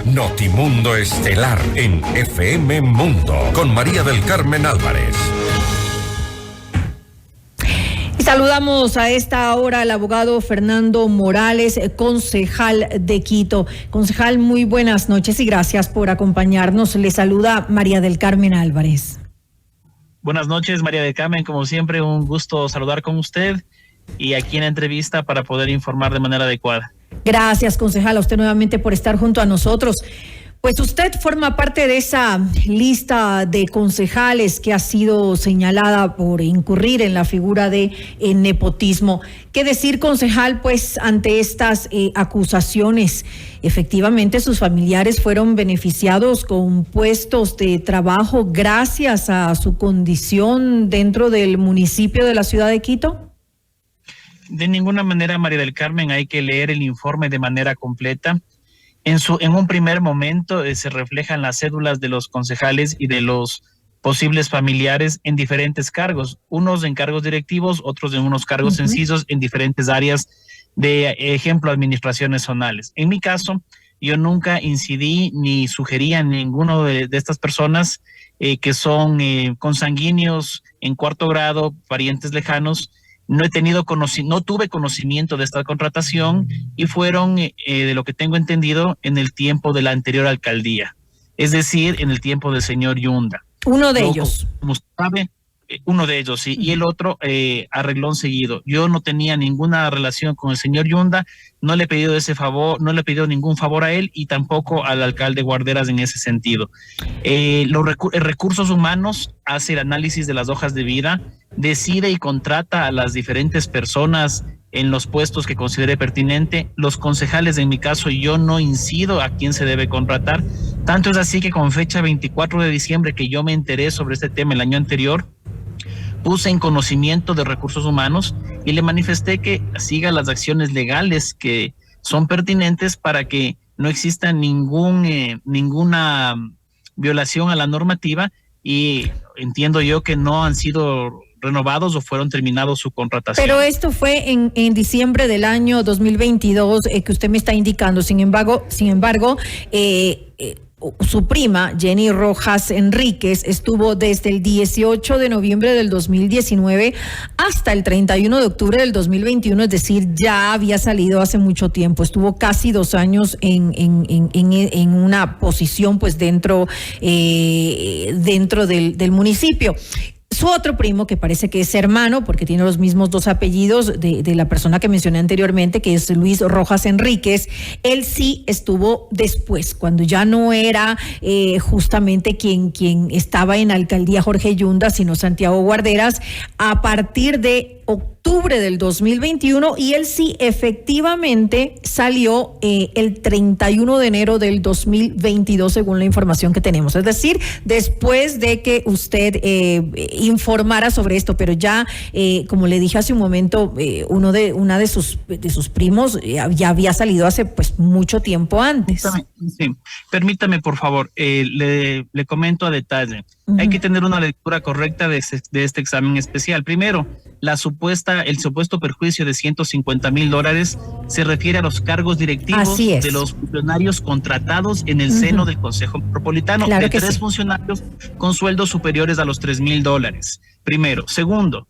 Notimundo Estelar en FM Mundo con María del Carmen Álvarez. Y saludamos a esta hora al abogado Fernando Morales, concejal de Quito. Concejal, muy buenas noches y gracias por acompañarnos. Le saluda María del Carmen Álvarez. Buenas noches, María del Carmen. Como siempre, un gusto saludar con usted y aquí en la entrevista para poder informar de manera adecuada. Gracias, concejal, a usted nuevamente por estar junto a nosotros. Pues usted forma parte de esa lista de concejales que ha sido señalada por incurrir en la figura de nepotismo. ¿Qué decir, concejal, pues ante estas acusaciones? Efectivamente, sus familiares fueron beneficiados con puestos de trabajo gracias a su condición dentro del municipio de la ciudad de Quito. De ninguna manera, María del Carmen, hay que leer el informe de manera completa. En un primer momento se reflejan las cédulas de los concejales y de los posibles familiares en diferentes cargos, unos en cargos directivos, otros en unos cargos sencillos en diferentes áreas de, ejemplo, administraciones zonales. En mi caso, yo nunca incidí ni sugerí a ninguno de estas personas que son consanguíneos en cuarto grado, parientes lejanos. No tuve conocimiento de esta contratación y fueron, de lo que tengo entendido, en el tiempo de la anterior alcaldía, es decir, en el tiempo del señor Yunda. Uno de ellos. Como sabe, uno de ellos, sí, y el otro a renglón seguido. Yo no tenía ninguna relación con el señor Yunda, no le he pedido ese favor, no le he pedido ningún favor a él y tampoco al alcalde Guarderas en ese sentido. Los recursos humanos hace el análisis de las hojas de vida, decide y contrata a las diferentes personas en los puestos que considere pertinente. Los concejales, en mi caso, yo no incido a quién se debe contratar. Tanto es así que con fecha 24 de diciembre que yo me enteré sobre este tema el año anterior, puse en conocimiento de recursos humanos y le manifesté que siga las acciones legales que son pertinentes para que no exista ninguna violación a la normativa, y entiendo yo que no han sido renovados o fueron terminados su contratación. Pero esto fue en diciembre del año 2022 que usted me está indicando. Sin embargo, su prima, Jenny Rojas Enríquez, estuvo desde el 18 de noviembre del 2019 hasta el 31 de octubre del 2021, es decir, ya había salido hace mucho tiempo. Estuvo casi 2 años en una posición pues dentro del municipio. Su otro primo, que parece que es hermano, porque tiene los mismos 2 apellidos de la persona que mencioné anteriormente, que es Luis Rojas Enríquez, él sí estuvo después, cuando ya no era justamente quien estaba en alcaldía Jorge Yunda, sino Santiago Guarderas, a partir de octubre del 2021, y él sí efectivamente salió el 31 de enero del 2022, según la información que tenemos. Es decir, después de que usted informara sobre esto, pero ya, como le dije hace un momento, una de sus primos ya había salido hace pues mucho tiempo antes. Sí. Permítame, por favor, le comento a detalle. Hay que tener una lectura correcta de este examen especial. Primero, el supuesto perjuicio de $150,000 se refiere a los cargos directivos de los funcionarios contratados en el seno del Consejo Metropolitano, claro, de 3 funcionarios con sueldos superiores a los $3,000. Primero. Segundo,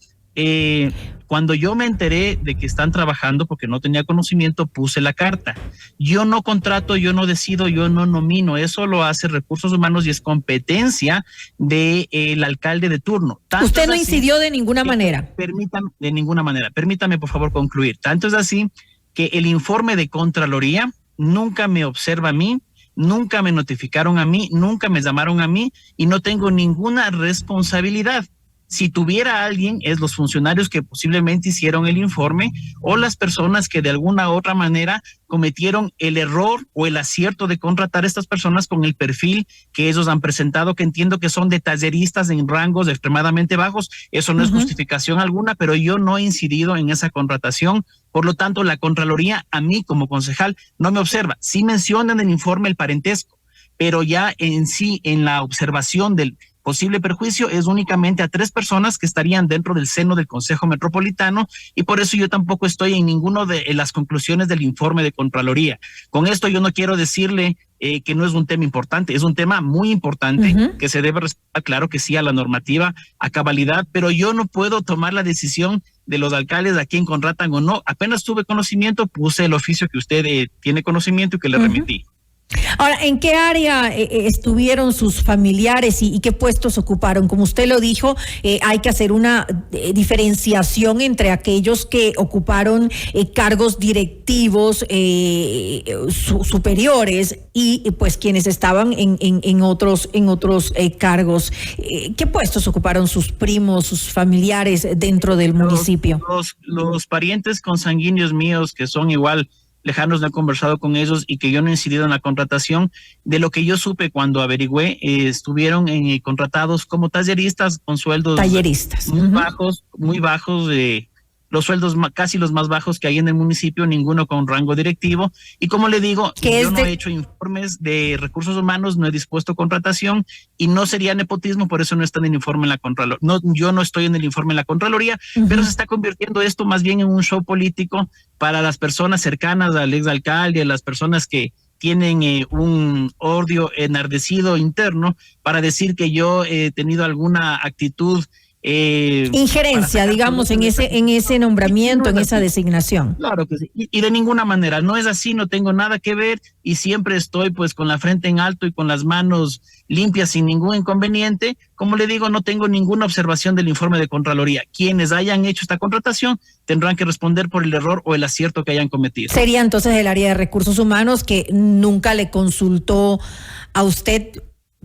cuando yo me enteré de que están trabajando, porque no tenía conocimiento, puse la carta. Yo no contrato, yo no decido, yo no nomino. Eso lo hace Recursos Humanos y es competencia del alcalde de turno. Usted no incidió de ninguna manera. De ninguna manera. Permítame, por favor, concluir. Tanto es así que el informe de Contraloría nunca me observa a mí, nunca me notificaron a mí, nunca me llamaron a mí y no tengo ninguna responsabilidad. Si tuviera alguien, es los funcionarios que posiblemente hicieron el informe o las personas que de alguna u otra manera cometieron el error o el acierto de contratar a estas personas con el perfil que ellos han presentado, que entiendo que son de talleristas en rangos extremadamente bajos. Eso no es justificación alguna, pero yo no he incidido en esa contratación. Por lo tanto, la Contraloría a mí como concejal no me observa. Sí menciona en el informe el parentesco, pero ya en sí, en la observación posible perjuicio es únicamente a 3 personas que estarían dentro del seno del Consejo Metropolitano, y por eso yo tampoco estoy en ninguno de las conclusiones del informe de Contraloría. Con esto yo no quiero decirle que no es un tema importante, es un tema muy importante, que se debe respetar, claro que sí, a la normativa, a cabalidad, pero yo no puedo tomar la decisión de los alcaldes a quién contratan o no. Apenas tuve conocimiento, puse el oficio que usted tiene conocimiento y que le remití. Ahora, ¿en qué área estuvieron sus familiares y qué puestos ocuparon? Como usted lo dijo, hay que hacer una diferenciación entre aquellos que ocuparon cargos directivos superiores y pues quienes estaban en otros cargos. ¿Qué puestos ocuparon sus primos, sus familiares dentro del municipio? Los parientes consanguíneos míos que son igual lejanos, no he conversado con ellos y que yo no he incidido en la contratación. De lo que yo supe cuando averigüé, estuvieron contratados como talleristas con sueldos muy bajos, los sueldos casi los más bajos que hay en el municipio, ninguno con rango directivo. Y como le digo, yo no he hecho informes de recursos humanos, no he dispuesto contratación y no sería nepotismo, por eso no está en el informe en la Contraloría. No, yo no estoy en el informe en la Contraloría, pero se está convirtiendo esto más bien en un show político para las personas cercanas al exalcalde, a las personas que tienen un odio enardecido interno, para decir que yo he tenido alguna actitud injerencia, digamos, en ese nombramiento, en esa designación. Claro que sí, y de ninguna manera, no es así, no tengo nada que ver y siempre estoy pues con la frente en alto y con las manos limpias sin ningún inconveniente. Como le digo, no tengo ninguna observación del informe de Contraloría. Quienes hayan hecho esta contratación tendrán que responder por el error o el acierto que hayan cometido. Sería entonces el área de recursos humanos que nunca le consultó a usted,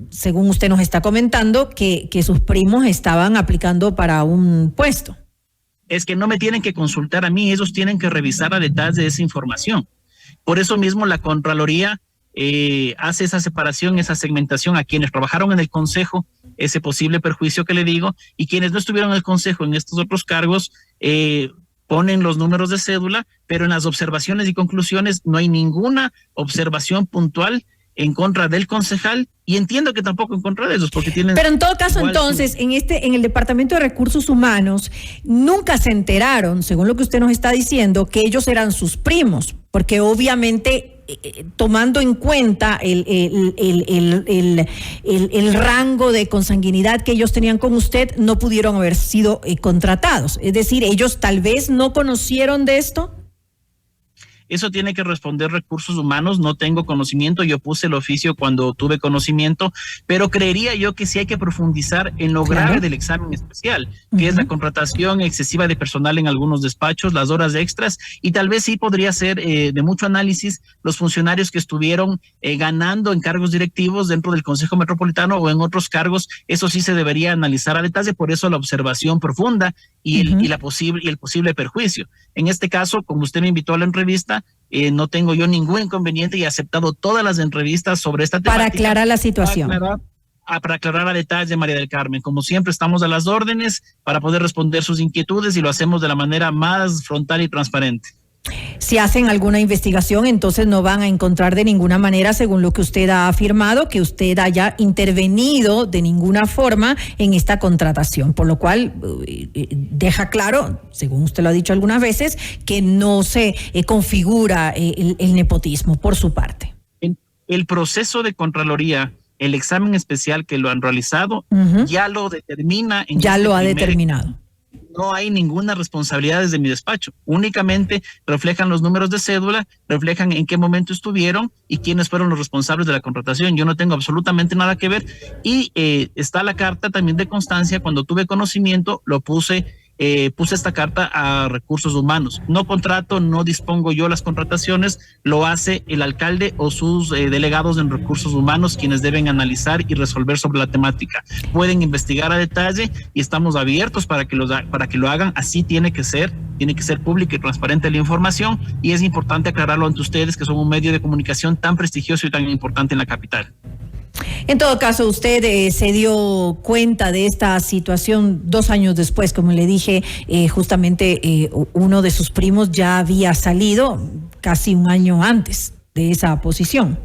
según usted nos está comentando, que sus primos estaban aplicando para un puesto. Es que no me tienen que consultar a mí, ellos tienen que revisar a detalle esa información. Por eso mismo la Contraloría hace esa separación, esa segmentación a quienes trabajaron en el Consejo, ese posible perjuicio que le digo, y quienes no estuvieron en el Consejo en estos otros cargos, ponen los números de cédula, pero en las observaciones y conclusiones no hay ninguna observación puntual en contra del concejal, y entiendo que tampoco en contra de ellos, porque tienen... Pero en todo caso, entonces, en el Departamento de Recursos Humanos, nunca se enteraron, según lo que usted nos está diciendo, que ellos eran sus primos, porque obviamente, tomando en cuenta el rango de consanguinidad que ellos tenían con usted, no pudieron haber sido contratados. Es decir, ellos tal vez no conocieron de esto. Eso tiene que responder recursos humanos, no tengo conocimiento, yo puse el oficio cuando tuve conocimiento, pero creería yo que sí hay que profundizar en lo grave del examen especial, que es la contratación excesiva de personal en algunos despachos, las horas extras, y tal vez sí podría ser de mucho análisis los funcionarios que estuvieron ganando en cargos directivos dentro del Consejo Metropolitano o en otros cargos. Eso sí se debería analizar a detalle, por eso la observación profunda y el posible perjuicio. En este caso, como usted me invitó a la entrevista, no tengo yo ningún inconveniente y he aceptado todas las entrevistas sobre esta temática. Para aclarar la situación. Para aclarar a detalle, María del Carmen. Como siempre, estamos a las órdenes para poder responder sus inquietudes y lo hacemos de la manera más frontal y transparente. Si hacen alguna investigación, entonces no van a encontrar de ninguna manera, según lo que usted ha afirmado, que usted haya intervenido de ninguna forma en esta contratación, por lo cual deja claro, según usted lo ha dicho algunas veces, que no se configura el nepotismo por su parte. El proceso de Contraloría, el examen especial que lo han realizado, ya lo determina. Ya lo ha determinado. No hay ninguna responsabilidad desde mi despacho, únicamente reflejan los números de cédula, reflejan en qué momento estuvieron y quiénes fueron los responsables de la contratación. Yo no tengo absolutamente nada que ver y está la carta también de constancia. Cuando tuve conocimiento lo puse esta carta a recursos humanos. No contrato, no dispongo yo las contrataciones, lo hace el alcalde o sus delegados en recursos humanos, quienes deben analizar y resolver sobre la temática. Pueden investigar a detalle y estamos abiertos para que lo hagan. Así tiene que ser pública y transparente la información, y es importante aclararlo ante ustedes, que son un medio de comunicación tan prestigioso y tan importante en la capital. En todo caso, usted se dio cuenta de esta situación 2 años después, como le dije, justamente uno de sus primos ya había salido casi un año antes de esa posición.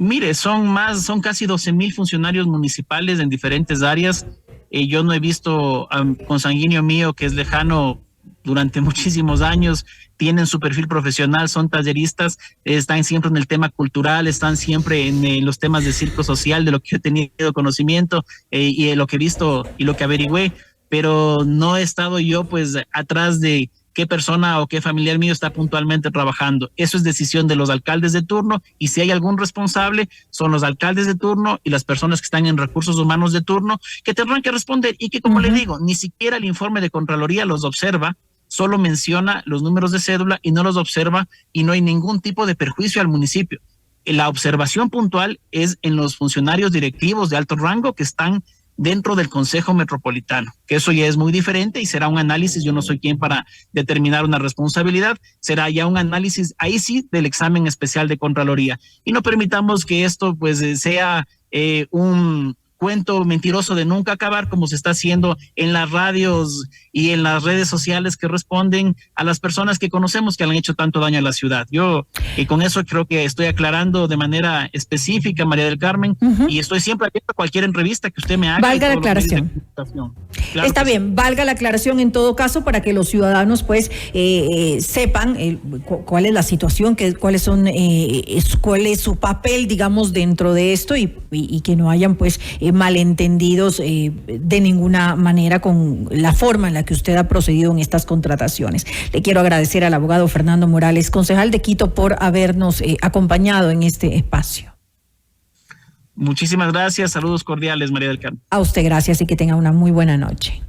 Mire, son casi 12,000 funcionarios municipales en diferentes áreas. Yo no he visto a un consanguíneo mío que es lejano durante muchísimos años, tienen su perfil profesional, son talleristas, están siempre en el tema cultural, están siempre en los temas de circo social, de lo que yo he tenido conocimiento y de lo que he visto y lo que averigüé, pero no he estado yo pues atrás de qué persona o qué familiar mío está puntualmente trabajando. Eso es decisión de los alcaldes de turno, y si hay algún responsable, son los alcaldes de turno y las personas que están en recursos humanos de turno que tendrán que responder, y que, como le digo, ni siquiera el informe de Contraloría los observa, solo menciona los números de cédula y no los observa, y no hay ningún tipo de perjuicio al municipio. La observación puntual es en los funcionarios directivos de alto rango que están dentro del Consejo Metropolitano, que eso ya es muy diferente y será un análisis. Yo no soy quien para determinar una responsabilidad, será ya un análisis ahí sí del examen especial de Contraloría, y no permitamos que esto pues sea un cuento mentiroso de nunca acabar, como se está haciendo en las radios y en las redes sociales que responden a las personas que conocemos que le han hecho tanto daño a la ciudad. Yo con eso creo que estoy aclarando de manera específica, María del Carmen, y estoy siempre abierto a cualquier entrevista que usted me haga. Valga la aclaración. Claro, está bien, valga la aclaración en todo caso, para que los ciudadanos pues sepan cuál es la situación, cuál es su papel, digamos, dentro de esto, y que no hayan pues malentendidos de ninguna manera con la forma en la que usted ha procedido en estas contrataciones. Le quiero agradecer al abogado Fernando Morales, concejal de Quito, por habernos acompañado en este espacio. Muchísimas gracias, saludos cordiales, María del Carmen. A usted gracias, y que tenga una muy buena noche.